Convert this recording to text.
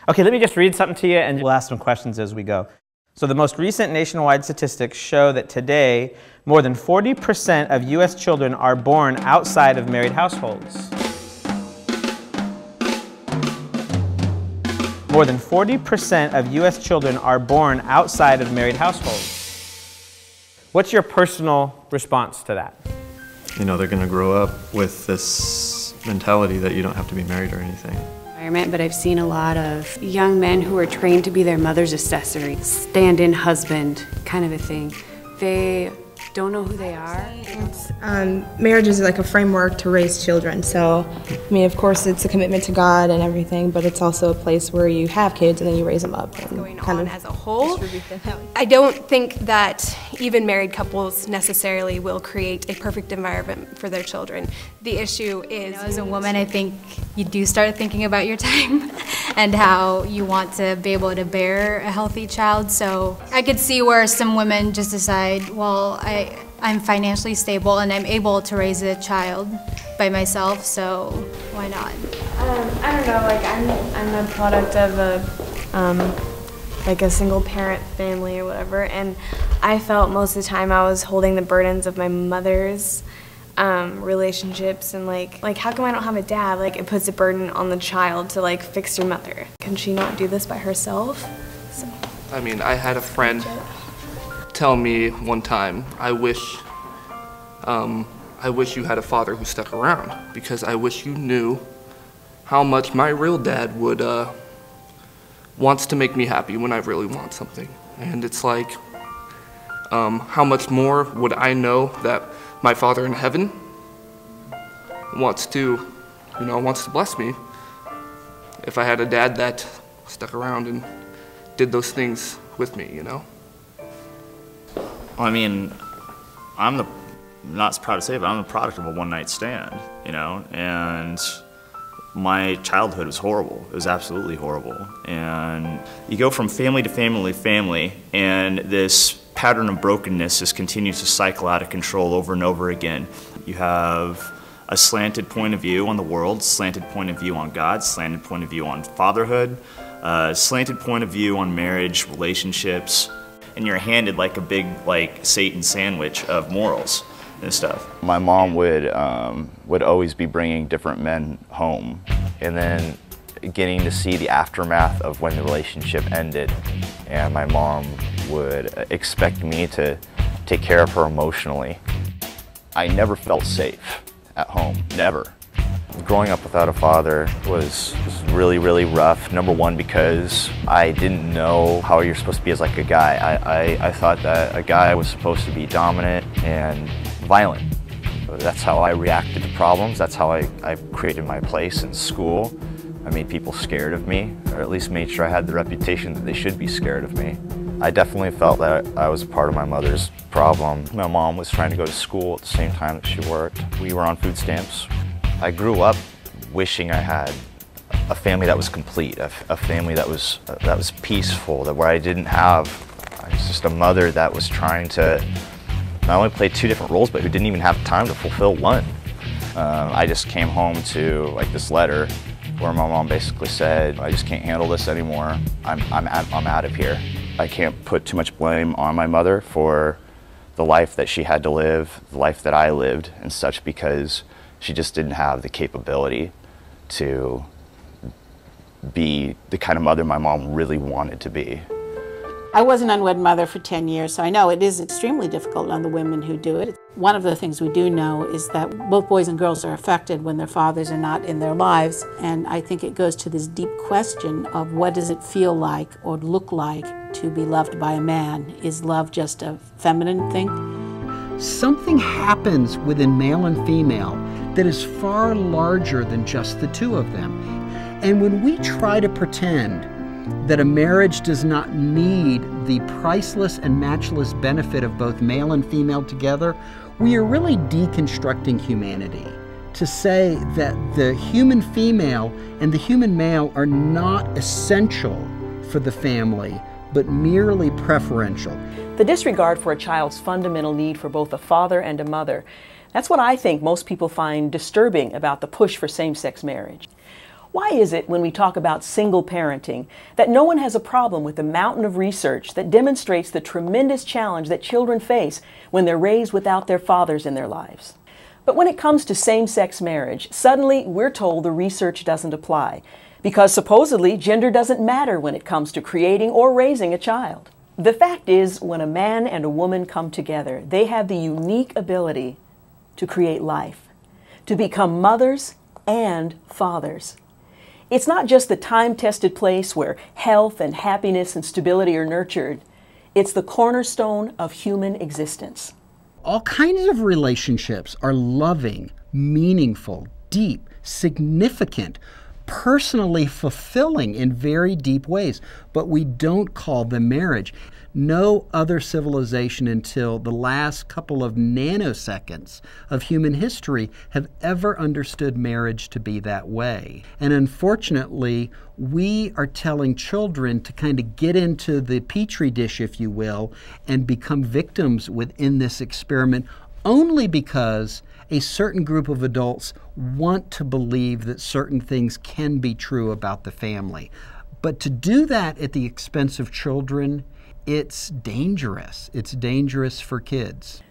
Okay, let me just read something to you and we'll ask some questions as we go. So the most recent nationwide statistics show that today, more than 40% of U.S. children are born outside of married households. More than 40% of U.S. children are born outside of married households. What's your personal response to that? You know, they're going to grow up with this mentality that you don't have to be married or anything. But I've seen a lot of young men who are trained to be their mother's accessory, stand-in husband kind of a thing. They don't know who they are. Marriage is like a framework to raise children. So, I mean, of course, it's a commitment to God and everything, but it's also a place where you have kids and then you raise them up. What's going on as a whole? I don't think that even married couples necessarily will create a perfect environment for their children. The issue is, as a woman, I think you do start thinking about your time and how you want to be able to bear a healthy child. So I could see where some women just decide, well, I'm financially stable and I'm able to raise a child by myself, so why not? I don't know, like I'm a product of a single parent family or whatever, and I felt most of the time I was holding the burdens of my mother's relationships, and like how come I don't have a dad? Like, it puts a burden on the child to like fix your mother. Can she not do this by herself? So. I mean, I had a friend tell me one time, I wish you had a father who stuck around, because I wish you knew how much my real dad would wants to make me happy when I really want something. And it's like, how much more would I know that my Father in heaven wants to bless me if I had a dad that stuck around and did those things with me, you know? I mean, I'm not proud to say it, but I'm the product of a one-night stand, you know, and my childhood was horrible. It was absolutely horrible. And you go from family to family to family, and this pattern of brokenness just continues to cycle out of control over and over again. You have a slanted point of view on the world, slanted point of view on God, slanted point of view on fatherhood, slanted point of view on marriage, relationships, and you're handed like a big Satan sandwich of morals and stuff. My mom would always be bringing different men home, and then getting to see the aftermath of when the relationship ended. And my mom would expect me to take care of her emotionally. I never felt safe at home, never. Growing up without a father was really, really rough. Number one, because I didn't know how you're supposed to be as like a guy. I thought that a guy was supposed to be dominant and violent. That's how I reacted to problems. That's how I created my place in school. I made people scared of me, or at least made sure I had the reputation that they should be scared of me. I definitely felt that I was a part of my mother's problem. My mom was trying to go to school at the same time that she worked. We were on food stamps. I grew up wishing I had a family that was complete, a family that was peaceful, where I didn't have just a mother that was trying to not only play two different roles, but who didn't even have time to fulfill one. I just came home to like this letter where my mom basically said, I just can't handle this anymore. I'm out of here. I can't put too much blame on my mother for the life that she had to live, the life that I lived and such, because she just didn't have the capability to be the kind of mother my mom really wanted to be. I was an unwed mother for 10 years, so I know it is extremely difficult on the women who do it. One of the things we do know is that both boys and girls are affected when their fathers are not in their lives, and I think it goes to this deep question of what does it feel like or look like to be loved by a man? Is love just a feminine thing? Something happens within male and female that is far larger than just the two of them. And when we try to pretend that a marriage does not need the priceless and matchless benefit of both male and female together, we are really deconstructing humanity to say that the human female and the human male are not essential for the family, but merely preferential. The disregard for a child's fundamental need for both a father and a mother, that's what I think most people find disturbing about the push for same-sex marriage. Why is it when we talk about single parenting that no one has a problem with the mountain of research that demonstrates the tremendous challenge that children face when they're raised without their fathers in their lives? But when it comes to same-sex marriage, suddenly we're told the research doesn't apply because supposedly gender doesn't matter when it comes to creating or raising a child. The fact is, when a man and a woman come together, they have the unique ability to create life, to become mothers and fathers. It's not just the time-tested place where health and happiness and stability are nurtured. It's the cornerstone of human existence. All kinds of relationships are loving, meaningful, deep, significant, personally fulfilling in very deep ways, but we don't call them marriage. No other civilization until the last couple of nanoseconds of human history have ever understood marriage to be that way. And unfortunately, we are telling children to kind of get into the petri dish, if you will, and become victims within this experiment only because a certain group of adults want to believe that certain things can be true about the family. But to do that at the expense of children, it's dangerous. It's dangerous for kids.